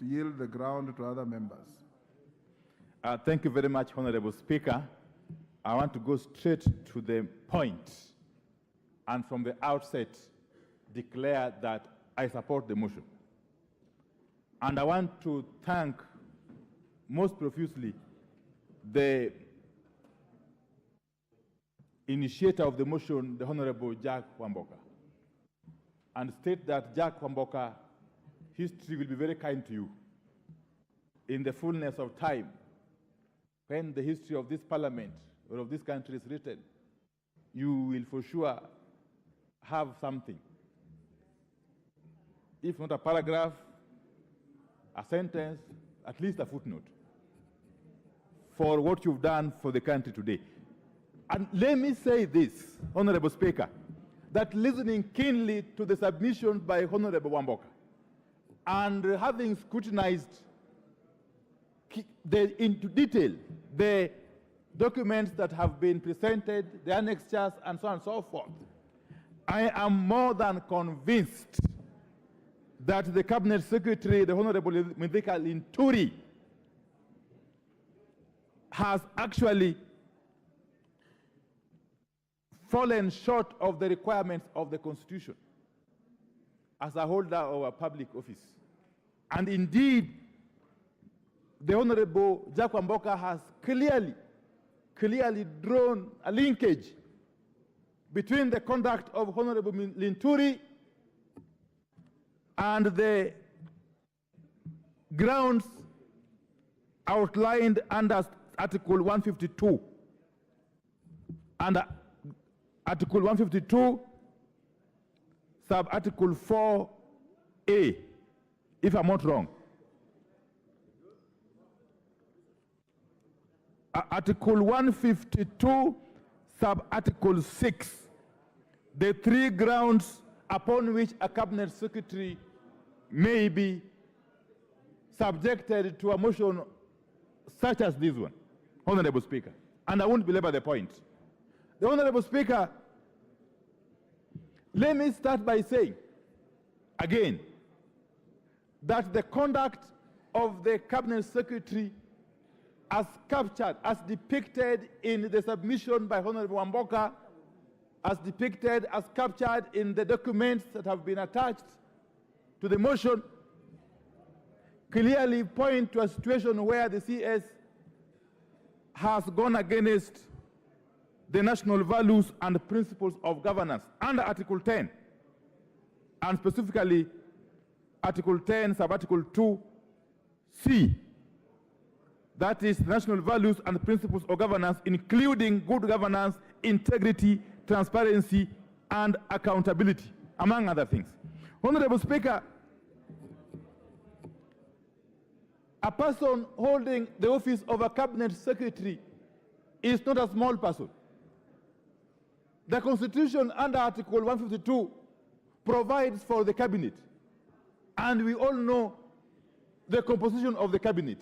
to yield the ground to other members. Thank you very much, Honorable Speaker. I want to go straight to the point and from the outset declare that I support the motion. And I want to thank most profusely the initiator of the motion, the Honorable Jack Wamboka, and state that Jack Wamboka, history will be very kind to you. In the fullness of time, when the history of this parliament or of this country is written, you will for sure have something. If not a paragraph, a sentence, at least a footnote for what you've done for the country today. And let me say this, Honorable Speaker, that listening keenly to the submissions by Honorable Wamboka and having scrutinized into detail the documents that have been presented, the annexures, and so on and so forth, I am more than convinced that the Cabinet Secretary, the Honorable Mithika Linturi, has actually fallen short of the requirements of the Constitution as a holder of a public office. And indeed, the Honorable Jack Wamboka has clearly drawn a linkage between the conduct of Honorable Linturi and the grounds outlined under Article 152. Under Article 152, sub-Article 4A, if I'm not wrong. Article 152, sub-Article 6, the three grounds upon which a Cabinet Secretary may be subjected to a motion such as this one, Honorable Speaker. And I won't belabor the point. The Honorable Speaker, let me start by saying, again, that the conduct of the Cabinet Secretary as captured, as depicted in the submission by Honorable Wamboka, as depicted, as captured in the documents that have been attached to the motion, clearly point to a situation where the CS has gone against the national values and principles of governance under Article 10, and specifically Article 10, sub-Article 2C. That is national values and principles of governance, including good governance, integrity, transparency, and accountability, among other things. Honorable Speaker, a person holding the office of a Cabinet Secretary is not a small person. The Constitution under Article 152 provides for the Cabinet, and we all know the composition of the Cabinet.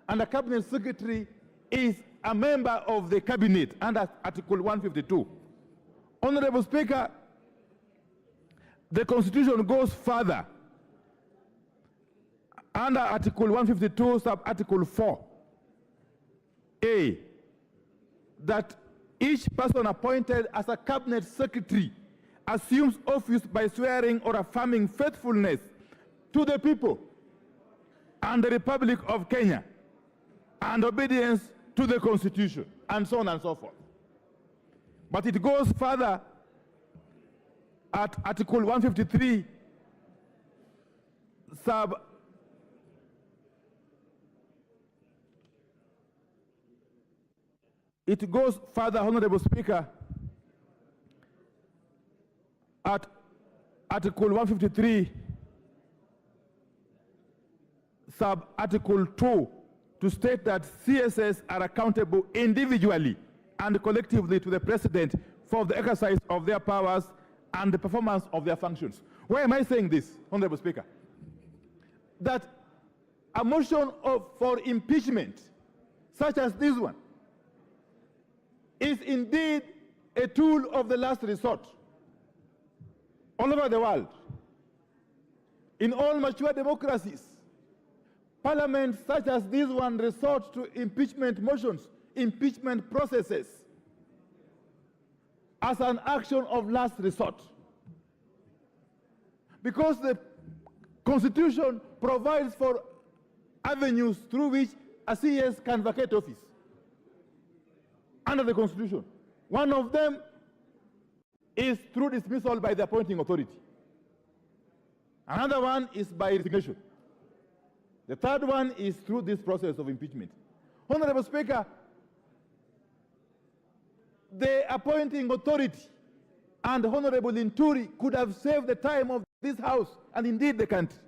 And the Cabinet Secretary is a member of the Cabinet under Article 152. Honorable Speaker, the Constitution goes further. Under Article 152, sub-Article 4A, that each person appointed as a Cabinet Secretary assumes office by swearing or affirming faithfulness to the people and the Republic of Kenya and obedience to the Constitution, and so on and so forth. But it goes further at Article 153, it goes further, Honorable Speaker, at Article 153, sub-Article 2, to state that CSS are accountable individually and collectively to the President for the exercise of their powers and the performance of their functions. Why am I saying this, Honorable Speaker? That a motion for impeachment, such as this one, is indeed a tool of the last resort all over the world. In all mature democracies, Parliament such as this one resort to impeachment motions, impeachment processes as an action of last resort. Because the Constitution provides for avenues through which a CS can vacate office under the Constitution. One of them is through dismissal by the appointing authority. Another one is by resignation. The third one is through this process of impeachment. Honorable Speaker, the appointing authority and Honorable Linturi could have saved the time of this House and indeed the country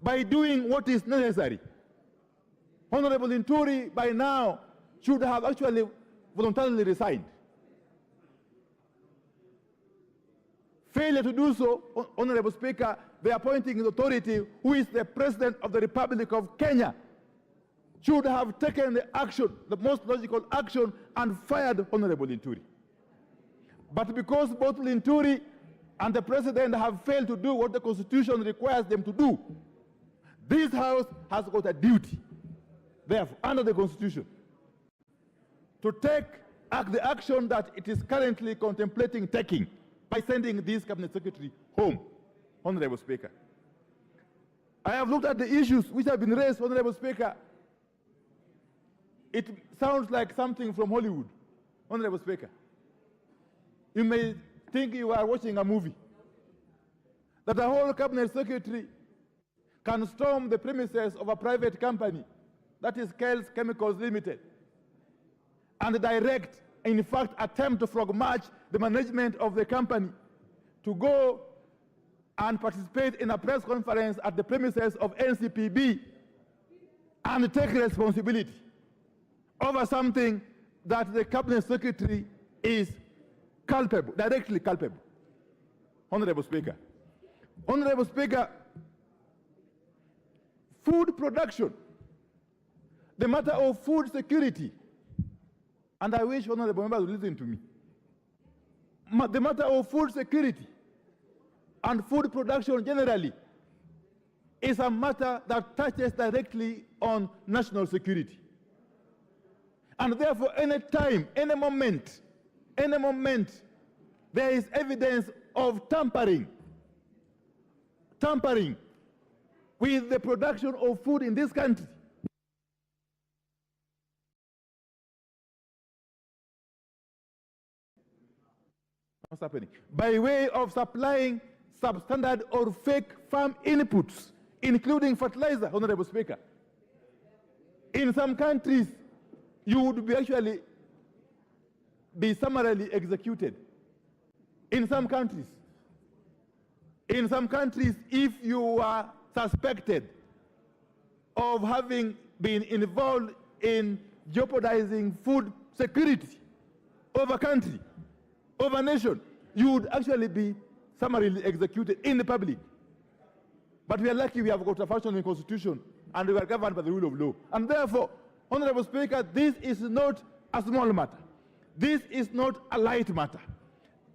by doing what is necessary. Honorable Linturi by now should have actually voluntarily resigned. Failure to do so, Honorable Speaker, the appointing authority, who is the President of the Republic of Kenya, should have taken the action, the most logical action, and fired Honorable Linturi. But because both Linturi and the President have failed to do what the Constitution requires them to do, this House has got a duty, therefore, under the Constitution, to take the action that it is currently contemplating taking by sending this Cabinet Secretary home, Honorable Speaker. I have looked at the issues which have been raised, Honorable Speaker. It sounds like something from Hollywood, Honorable Speaker. You may think you are watching a movie, that a whole Cabinet Secretary can storm the premises of a private company, that is Kel's Chemicals Limited, and direct, in fact, attempt to frog march the management of the company to go and participate in a press conference at the premises of NCPB and take responsibility over something that the Cabinet Secretary is culpable, directly culpable. Honorable Speaker. Honorable Speaker, food production, the matter of food security, and I wish honorable members would listen to me. The matter of food security and food production generally is a matter that touches directly on national security. And therefore, any time, any moment, there is evidence of tampering with the production of food in this country, what's happening? By way of supplying substandard or fake farm inputs, including fertilizer, Honorable Speaker. In some countries, you would be actually be summarily executed. In some countries, if you are suspected of having been involved in jeopardizing food security of a country, of a nation, you would actually be summarily executed in the public. But we are lucky we have got a functioning constitution and we are governed by the rule of law. And therefore, Honorable Speaker, this is not a small matter. This is not a light matter.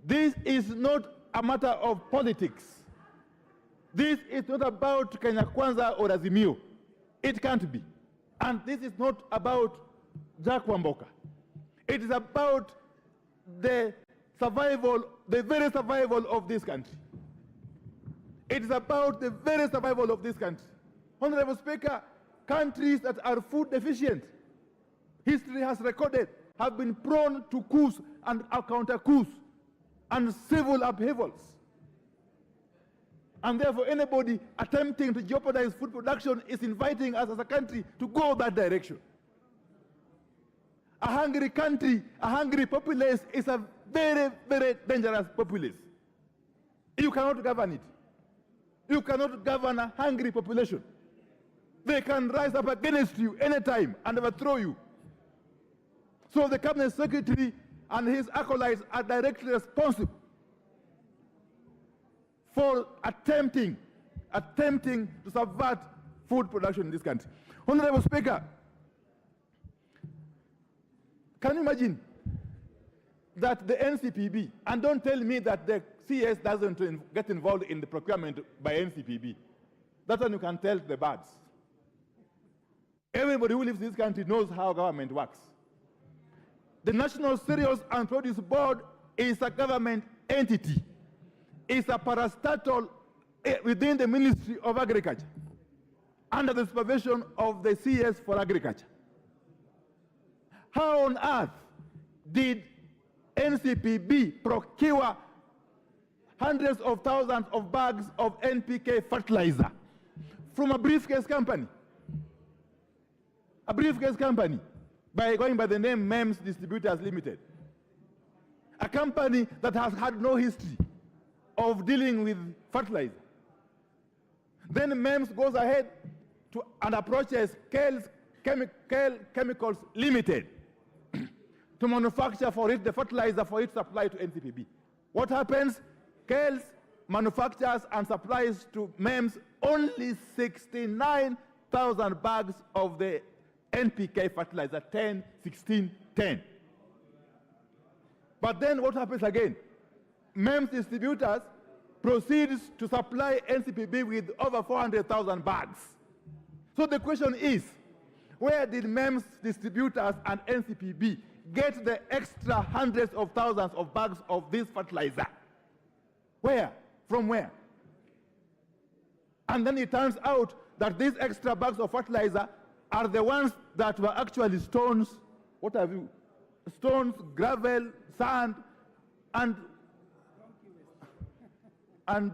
This is not a matter of politics. This is not about Kenya Kwanza or Azimio. It can't be. And this is not about Jack Wamboka. It is about the survival, the very survival of this country. It is about the very survival of this country. Honorable Speaker, countries that are food deficient, history has recorded, have been prone to coups and counter coups and civil upheavals. And therefore, anybody attempting to jeopardize food production is inviting us as a country to go that direction. A hungry country, a hungry populace is a very, very dangerous populace. You cannot govern it. You cannot govern a hungry population. They can rise up against you anytime and overthrow you. So the Cabinet Secretary and his acolytes are directly responsible for attempting to subvert food production in this country. Honorable Speaker, can you imagine that the NCPB, and don't tell me that the CS doesn't get involved in the procurement by NCPB. That's when you can tell the birds. Everybody who lives in this country knows how government works. The National Cereals and Produce Board is a government entity. It's a parastatal within the Ministry of Agriculture, under the supervision of the CS for Agriculture. How on earth did NCPB procure hundreds of thousands of bags of NPK fertilizer from a briefcase company? A briefcase company going by the name MEMS Distributors Limited. A company that has had no history of dealing with fertilizer. Then MEMS goes ahead and approaches Kale Chemicals Limited to manufacture for it the fertilizer for its supply to NCPB. What happens? Kale manufactures and supplies to MEMS only 69,000 bags of the NPK fertilizer, 10, 16, 10. But then what happens again? MEMS distributors proceeds to supply NCPB with over 400,000 bags. So the question is, where did MEMS distributors and NCPB get the extra hundreds of thousands of bags of this fertilizer? Where? From where? And then it turns out that these extra bags of fertilizer are the ones that were actually stones. What have you? Stones, gravel, sand, and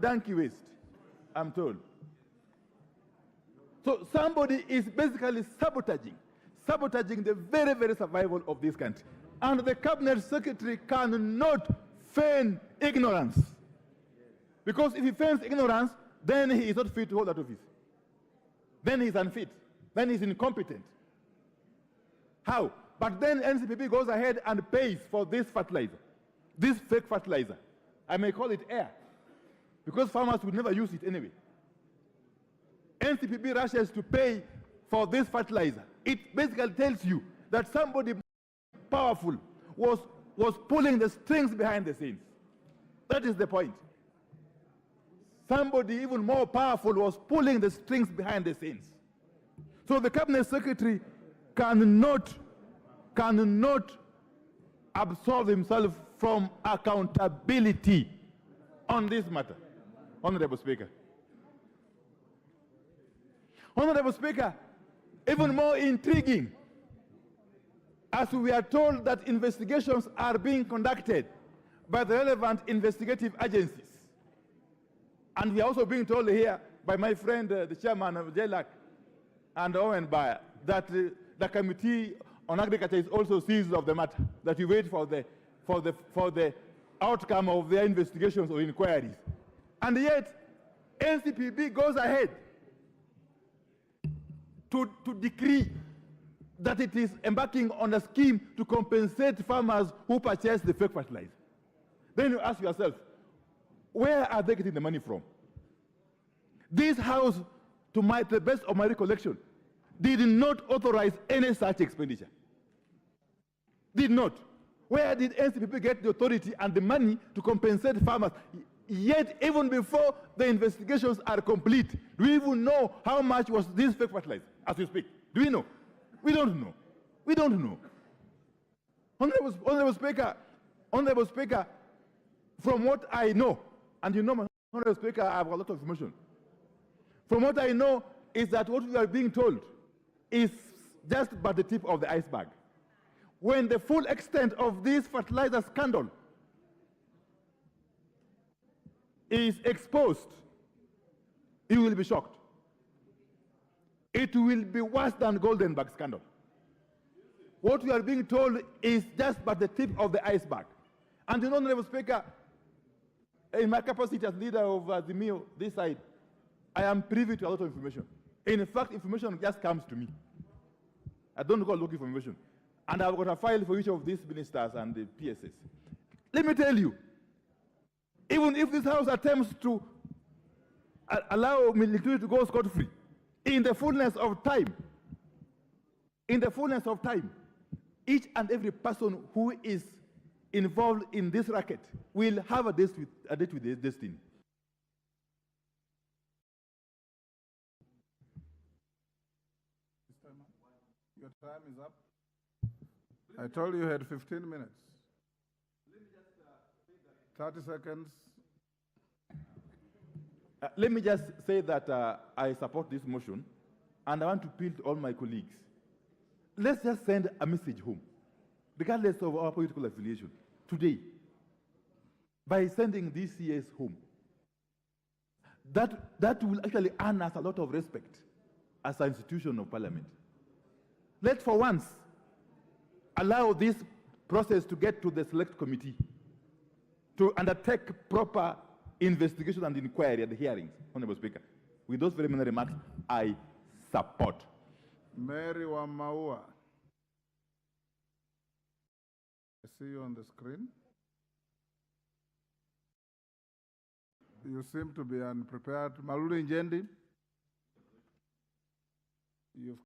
donkey waste, I'm told. So somebody is basically sabotaging the very, very survival of this country. And the cabinet secretary cannot feign ignorance. Because if he feigns ignorance, then he is not fit to hold that office. Then he's unfit. Then he's incompetent. How? But then NCPB goes ahead and pays for this fertilizer, this fake fertilizer. I may call it air, because farmers would never use it anyway. NCPB rushes to pay for this fertilizer. It basically tells you that somebody powerful was pulling the strings behind the scenes. That is the point. Somebody even more powerful was pulling the strings behind the scenes. So the cabinet secretary cannot absolve himself from accountability on this matter. Honorable Speaker. Honorable Speaker, even more intriguing, as we are told that investigations are being conducted by the relevant investigative agencies. And we are also being told here by my friend, the chairman of JLAC and Owen Bayer, that the Committee on Agriculture is also seized of the matter, that we wait for the outcome of their investigations or inquiries. And yet, NCPB goes ahead to decree that it is embarking on a scheme to compensate farmers who purchase the fake fertilizer. Then you ask yourself, where are they getting the money from? This House, to the best of my recollection, did not authorize any such expenditure. Did not. Where did NCPB get the authority and the money to compensate farmers? Yet, even before the investigations are complete, do we even know how much was this fake fertilizer as we speak? Do we know? We don't know. We don't know. Honorable Speaker, from what I know, and you know, Honorable Speaker, I have a lot of information. From what I know is that what we are being told is just but the tip of the iceberg. When the full extent of this fertilizer scandal is exposed, you will be shocked. It will be worse than Goldenberg scandal. What we are being told is just but the tip of the iceberg. And you know, Honorable Speaker, in my capacity as leader of the MIO, this side, I am privy to a lot of information. In fact, information just comes to me. I don't go looking for information. And I've got a file for each of these ministers and the PSS. Let me tell you, even if this House attempts to allow Linturi to go scot-free, in the fullness of time, each and every person who is involved in this racket will have a date with their destiny. Your time is up. I told you you had 15 minutes. 30 seconds. Let me just say that I support this motion, and I want to appeal to all my colleagues. Let's just send a message home, regardless of our political affiliation, today, by sending these CS home. That will actually earn us a lot of respect as an institution of parliament. Let's for once allow this process to get to the select committee to undertake proper investigation and inquiry at the hearings, Honorable Speaker. With those very many remarks, I support. Mary Wamaua. I see you on the screen. You seem to be unprepared. Malulu Njendi, you've